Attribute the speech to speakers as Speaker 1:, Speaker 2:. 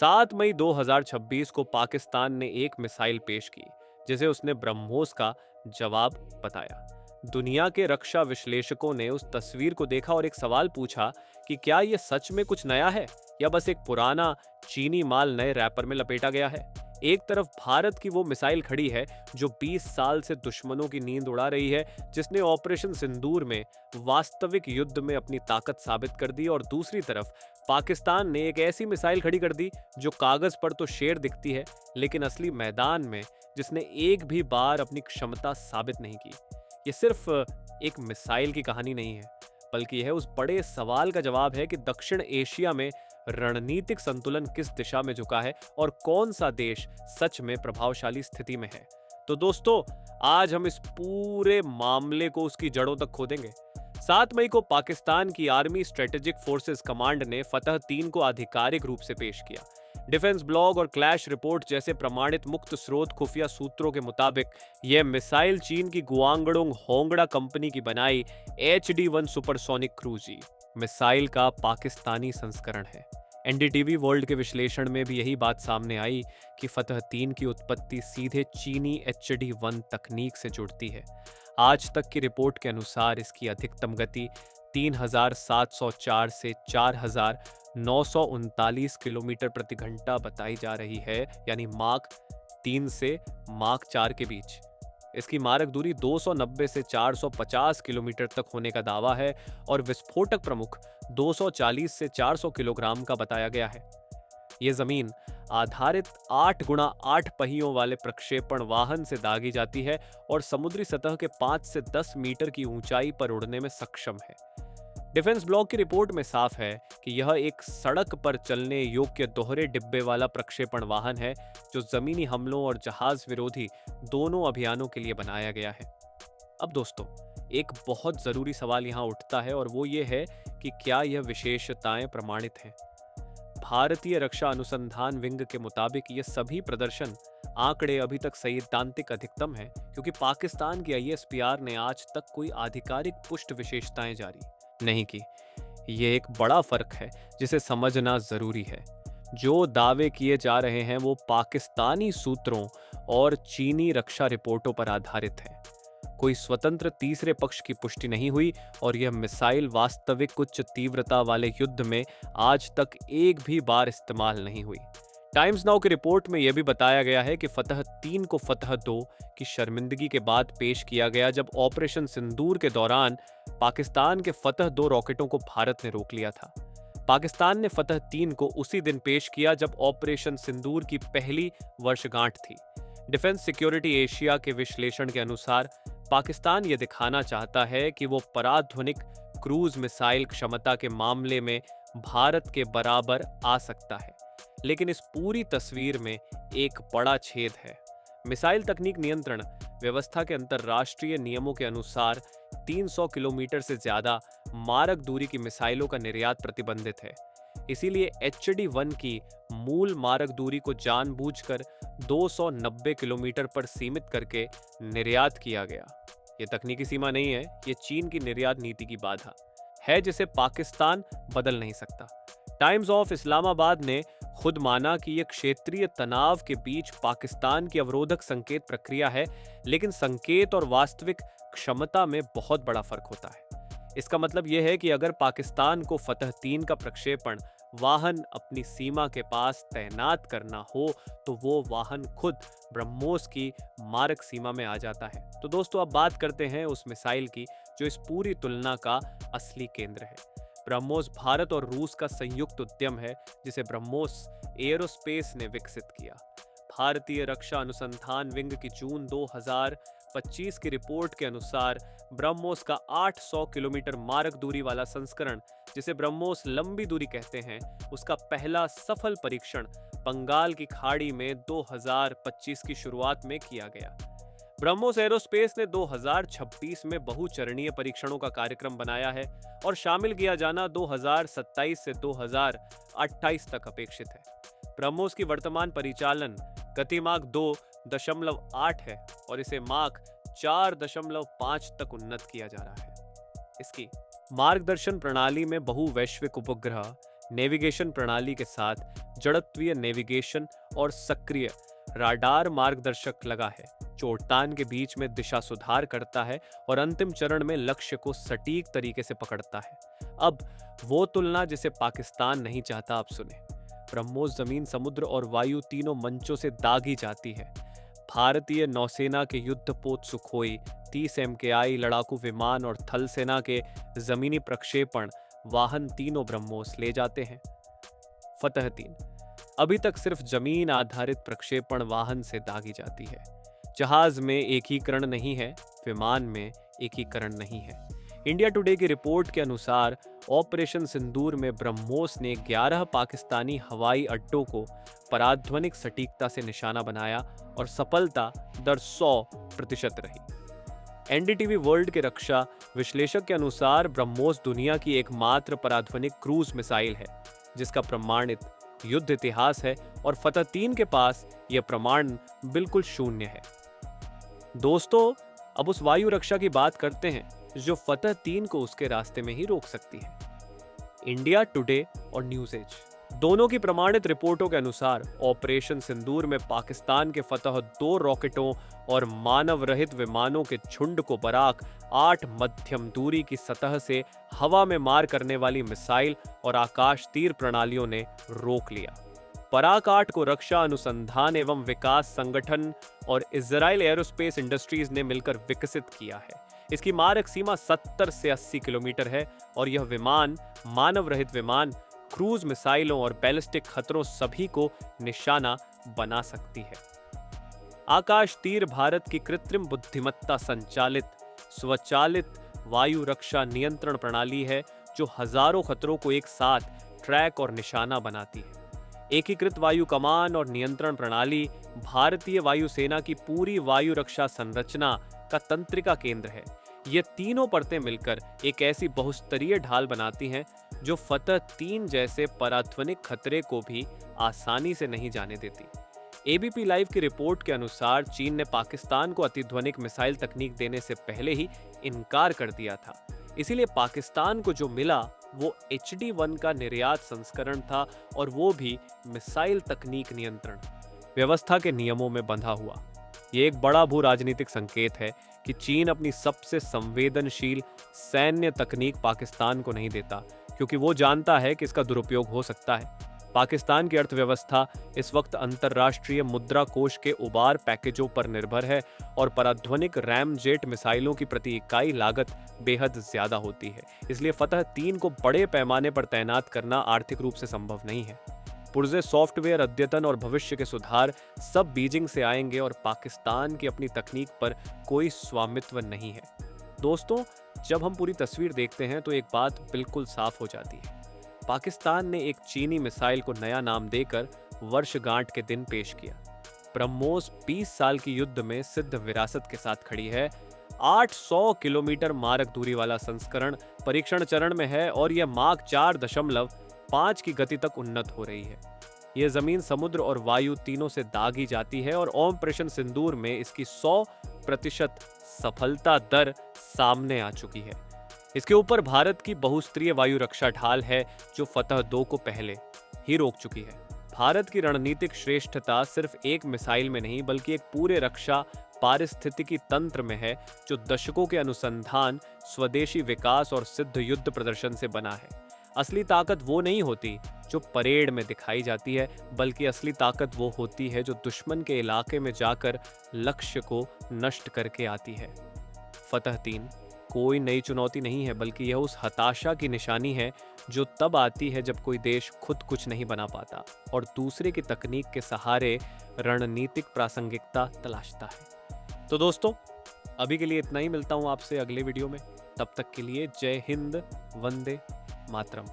Speaker 1: 7 मई 2026 को पाकिस्तान ने एक मिसाइल पेश की, जिसे उसने ब्रह्मोस का जवाब बताया। दुनिया के रक्षा विश्लेषकों ने उस तस्वीर को देखा और एक सवाल पूछा कि क्या यह सच में कुछ नया है या बस एक पुराना चीनी माल नए रैपर में लपेटा गया है। एक तरफ भारत की वो मिसाइल खड़ी है जो 20 साल से दुश्मनों की नींद उड़ा रही है, जिसने ऑपरेशन सिंदूर में वास्तविक युद्ध में अपनी ताकत साबित कर दी, और दूसरी तरफ पाकिस्तान ने एक ऐसी मिसाइल खड़ी कर दी जो कागज पर तो शेर दिखती है, लेकिन असली मैदान में जिसने एक भी बार अपनी क्षमता साबित नहीं की। ये सिर्फ एक मिसाइल की कहानी नहीं है, बल्कि यह उस बड़े सवाल का जवाब है कि दक्षिण एशिया में रणनीतिक संतुलन किस दिशा में झुका है और कौन सा देश सच में प्रभावशाली स्थिति में है। तो दोस्तों, आज हम इस पूरे मामले को उसकी जड़ों तक खोदेंगे। 7 मई को पाकिस्तान की आर्मी स्ट्रेटेजिक फोर्सेस कमांड ने फतह 3 को आधिकारिक रूप से पेश किया। डिफेंस ब्लॉग और क्लैश रिपोर्ट जैसे प्रमाणित मुक्त स्रोत खुफिया सूत्रों के मुताबिक यह मिसाइल चीन की गुआंगडोंग होंगड़ा कंपनी की बनाई HD-1 सुपरसोनिक क्रूजी मिसाइल का पाकिस्तानी संस्करण है। एनडीटीवी वर्ल्ड के विश्लेषण में भी यही बात सामने आई कि फतह 3 की उत्पत्ति सीधे चीनी HD-1 तकनीक से जुड़ती है। आज तक की रिपोर्ट के अनुसार इसकी अधिकतम गति 3704 से 4939 किलोमीटर प्रति घंटा बताई जा रही है, यानी माक 3 से माक 4 के बीच। इसकी मारक दूरी 290 से 450 किलोमीटर तक होने का दावा है और विस्फोटक प्रमुख 240 से 400 किलोग्राम का बताया गया है। ये जमीन आधारित 8 गुणा 8 पहियों वाले प्रक्षेपण वाहन से दागी जाती है और समुद्री सतह के 5 से 10 मीटर की ऊंचाई पर उड़ने में सक्षम है। डिफेंस ब्लॉग की रिपोर्ट में साफ है कि यह एक सड़क पर चलने योग्य दोहरे डिब्बे वाला प्रक्षेपण वाहन है जो जमीनी हमलों और जहाज विरोधी दोनों अभियानों के लिए बनाया गया है। अब दोस्तों, एक बहुत जरूरी सवाल यहाँ उठता है और वो ये है कि क्या यह विशेषताएं प्रमाणित हैं। भारतीय रक्षा अनुसंधान विंग के मुताबिक ये सभी प्रदर्शन आंकड़े अभी तक सैद्धांतिक अधिकतम है, क्योंकि पाकिस्तान की ISPR ने आज तक कोई आधिकारिक पुष्ट विशेषताएं जारी नहीं की। ये एक बड़ा फर्क है जिसे समझना जरूरी है। जो दावे किए जा रहे हैं वो पाकिस्तानी सूत्रों और चीनी रक्षा रिपोर्टों पर आधारित हैं। कोई स्वतंत्र तीसरे पक्ष की पुष्टि नहीं हुई और यह मिसाइल वास्तविक उच्च तीव्रता वाले युद्ध में आज तक एक भी बार इस्तेमाल नहीं हुई। टाइम्स नाउ की रिपोर्ट में यह भी बताया गया है कि फतह 3 को फतह 2 की शर्मिंदगी के बाद पेश किया गया, जब ऑपरेशन सिंदूर के दौरान पाकिस्तान के फतह 2 रॉकेटों को भारत ने रोक लिया था। पाकिस्तान ने फतह 3 को उसी दिन पेश किया जब ऑपरेशन सिंदूर की पहली वर्षगांठ थी। डिफेंस सिक्योरिटी एशिया के विश्लेषण के अनुसार पाकिस्तान ये दिखाना चाहता है कि वो पराध्वनिक क्रूज मिसाइल क्षमता के मामले में भारत के बराबर आ सकता है। लेकिन इस पूरी तस्वीर में एक बड़ा छेद है। मिसाइल तकनीक नियंत्रण व्यवस्था के अंतर्राष्ट्रीय नियमों के अनुसार 300 किलोमीटर से ज्यादा मारक दूरी की मिसाइलों का निर्यात प्रतिबंधित है। इसीलिए HD-1 की मूल मारक दूरी को जानबूझकर 290 किलोमीटर पर सीमित करके निर्यात किया गया। ये तकनीकी सीमा नहीं है, ये चीन की निर्यात नीति की बाधा है जिसे पाकिस्तान बदल नहीं सकता। टाइम्स ऑफ इस्लामाबाद ने खुद माना कि यह क्षेत्रीय तनाव के बीच पाकिस्तान की अवरोधक संकेत प्रक्रिया है, लेकिन संकेत और वास्तविक क्षमता में बहुत बड़ा फर्क होता है। इसका मतलब यह है कि अगर पाकिस्तान को फतह 3 का प्रक्षेपण वाहन अपनी सीमा के पास तैनात करना हो तो वो वाहन खुद ब्रह्मोस की मारक सीमा में आ जाता है। तो दोस्तों, अब बात करते हैं उस मिसाइल की जो इस पूरी तुलना का असली केंद्र है। ब्रह्मोस भारत और रूस का संयुक्त उद्यम है जिसे ब्रह्मोस एयरोस्पेस ने विकसित किया। भारतीय रक्षा अनुसंधान विंग की जून 2025 की रिपोर्ट के अनुसार ब्रह्मोस का 800 किलोमीटर मारक दूरी वाला संस्करण, जिसे ब्रह्मोस लंबी दूरी कहते हैं, उसका पहला सफल परीक्षण बंगाल की खाड़ी में 2025 की शुरुआत में किया गया। ब्रह्मोस एरोस्पेस ने 2026 में बहुचरणीय परीक्षणों का कार्यक्रम बनाया है और शामिल किया जाना 2027 से 2028 तक अपेक्षित है। ब्रह्मोस की वर्तमान परिचालन गति माक 2.8 है और इसे माक 4.5 तक उन्नत किया जा रहा है। इसकी मार्गदर्शन प्रणाली में बहुवैश्विक उपग्रह नेविगेशन प्रणाली के साथ जड़त्वीय नेविगेशन और सक्रिय राडार मार्गदर्शक लगा है, जो उड़ान के बीच में दिशा सुधार करता है और अंतिम चरण में लक्ष्य को सटीक तरीके से पकड़ता है। अब वो तुलना जिसे पाकिस्तान नहीं चाहता, आप सुने। ब्रह्मोस जमीन, समुद्र और वायु तीनों मंचों से दागी जाती है। भारतीय नौसेना के युद्धपोत सुखोई, 30 MKI लड़ाकू विमान और थल सेना के जमीनी प्रक्षेपण वाहन तीनों ब्रह्मोस ले जाते हैं। फतह 3 अभी तक सिर्फ जमीन आधारित प्रक्षेपण वाहन से दागी जाती है। जहाज में एकीकरण नहीं है, विमान में एकीकरण नहीं है। इंडिया टुडे की रिपोर्ट के अनुसार ऑपरेशन सिंदूर में ब्रह्मोस ने 11 पाकिस्तानी हवाई अड्डों को पराध्वनिक सटीकता से निशाना बनाया और सफलता दर 100% रही। एनडीटीवी वर्ल्ड के रक्षा विश्लेषक के अनुसार ब्रह्मोस दुनिया की एकमात्र पराध्वनिक क्रूज मिसाइल है जिसका प्रमाणित युद्ध इतिहास है, और फतह 3 के पास यह प्रमाण बिल्कुल शून्य है। दोस्तों, अब उस वायु रक्षा की बात करते हैं जो फतह 3 को उसके रास्ते में ही रोक सकती है। इंडिया टुडे और न्यूज एज दोनों की प्रमाणित रिपोर्टों के अनुसार ऑपरेशन सिंदूर में पाकिस्तान के फतह 2 रॉकेटों और मानव रहित विमानों के झुंड को बराक 8 मध्यम दूरी की सतह से हवा में मार करने वाली मिसाइल और आकाश तीर प्रणालियों ने रोक लिया। पराक 8 को रक्षा अनुसंधान एवं विकास संगठन और इजराइल एरोस्पेस इंडस्ट्रीज ने मिलकर विकसित किया है। इसकी मारक सीमा 70 से 80 किलोमीटर है और यह विमान मानव रहित विमान, क्रूज मिसाइलों और बैलिस्टिक खतरों सभी को निशाना बना सकती है। आकाश तीर भारत की कृत्रिम बुद्धिमत्ता संचालित स्वचालित वायु रक्षा नियंत्रण प्रणाली है जो हजारों खतरों को एक साथ ट्रैक और निशाना बनाती है। एकीकृत वायु कमान और नियंत्रण प्रणाली भारतीय वायुसेना की पूरी वायु रक्षा संरचना का तंत्रिका केंद्र है। ये तीनों परतें मिलकर एक ऐसी बहुस्तरीय ढाल बनाती हैं जो फतह 3 जैसे पराध्वनिक खतरे को भी आसानी से नहीं जाने देती। एबीपी लाइव की रिपोर्ट के अनुसार चीन ने पाकिस्तान को अतिध्वनिक मिसाइल तकनीक देने से पहले ही इनकार कर दिया था। इसीलिए पाकिस्तान को जो मिला वो HD-1 का निर्यात संस्करण था, और वो भी मिसाइल तकनीक नियंत्रण व्यवस्था के नियमों में बंधा हुआ। ये एक बड़ा भू राजनीतिक संकेत है कि चीन अपनी सबसे संवेदनशील सैन्य तकनीक पाकिस्तान को नहीं देता, क्योंकि वो जानता है कि इसका दुरुपयोग हो सकता है। पाकिस्तान की अर्थव्यवस्था इस वक्त अंतर्राष्ट्रीय मुद्रा कोष के उबार पैकेजों पर निर्भर है और पराध्वनिक रैमजेट मिसाइलों की प्रति इकाई लागत बेहद ज्यादा होती है। इसलिए फतह 3 को बड़े पैमाने पर तैनात करना आर्थिक रूप से संभव नहीं है। पुर्जे सॉफ्टवेयर अद्यतन और भविष्य के सुधार सब बीजिंग से आएंगे और पाकिस्तान की अपनी तकनीक पर कोई स्वामित्व नहीं है। दोस्तों, जब हम पूरी तस्वीर देखते हैं तो एक बात बिल्कुल साफ हो जाती है। पाकिस्तान ने एक चीनी मिसाइल को नया नाम देकर वर्षगांठ के दिन पेश किया। ब्रह्मोस 20 साल की युद्ध में सिद्ध विरासत के साथ खड़ी है। 800 किलोमीटर मारक दूरी वाला संस्करण परीक्षण चरण में है और यह माक 4.5 की गति तक उन्नत हो रही है। यह जमीन, समुद्र और वायु तीनों से दागी जाती है और ऑपरेशन सिंदूर में इसकी 100% सफलता दर सामने आ चुकी है। इसके ऊपर भारत की बहुस्तरीय वायु रक्षा ढाल है जो फतह 2 को पहले ही रोक चुकी है। भारत की रणनीतिक श्रेष्ठता सिर्फ एक मिसाइल में नहीं बल्कि एक पूरे रक्षा पारिस्थितिकी तंत्र में है जो दशकों के अनुसंधान, स्वदेशी विकास और सिद्ध युद्ध प्रदर्शन से बना है। असली ताकत वो नहीं होती जो परेड में दिखाई जाती है, बल्कि असली ताकत वो होती है जो दुश्मन के इलाके में जाकर लक्ष्य को नष्ट करके आती है। फतह 3 कोई नई चुनौती नहीं है, बल्कि यह उस हताशा की निशानी है जो तब आती है जब कोई देश खुद कुछ नहीं बना पाता और दूसरे की तकनीक के सहारे रणनीतिक प्रासंगिकता तलाशता है। तो दोस्तों, अभी के लिए इतना ही। मिलता हूं आपसे अगले वीडियो में। तब तक के लिए जय हिंद, वंदे मातरम।